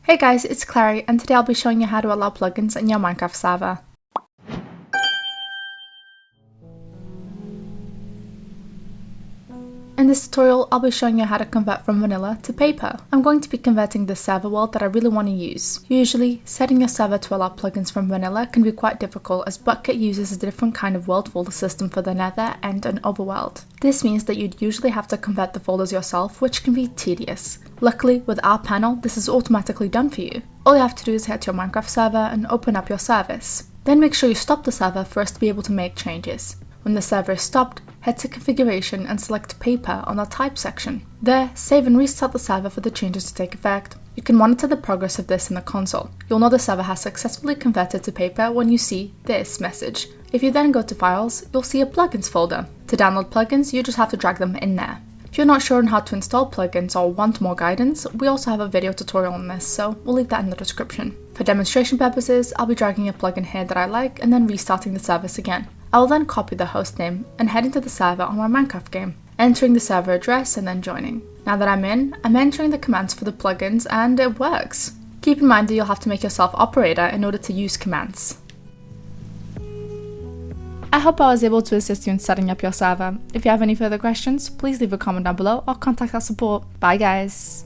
Hey guys, it's Clary, and today I'll be showing you how to allow plugins in your Minecraft server. In this tutorial, I'll be showing you how to convert from vanilla to paper. I'm going to be converting the server world that I really want to use. Usually, setting your server to allow plugins from vanilla can be quite difficult as Bucket uses a different kind of world folder system for the Nether and an overworld. This means that you'd usually have to convert the folders yourself, which can be tedious. Luckily, with our panel, this is automatically done for you. All you have to do is head to your Minecraft server and open up your service. Then make sure you stop the server for us to be able to make changes. When the server is stopped, head to Configuration and select Paper on the Type section. There, save and restart the server for the changes to take effect. You can monitor the progress of this in the console. You'll know the server has successfully converted to paper when you see this message. If you then go to Files, you'll see a Plugins folder. To download plugins, you just have to drag them in there. If you're not sure on how to install plugins or want more guidance, we also have a video tutorial on this, so we'll leave that in the description. For demonstration purposes, I'll be dragging a plugin here that I like and then restarting the service again. I will then copy the host name and head into the server on my Minecraft game, entering the server address and then joining. Now that I'm entering the commands for the plugins and it works. Keep in mind that you'll have to make yourself operator in order to use commands. I hope I was able to assist you in setting up your server. If you have any further questions, please leave a comment down below or contact our support. Bye guys!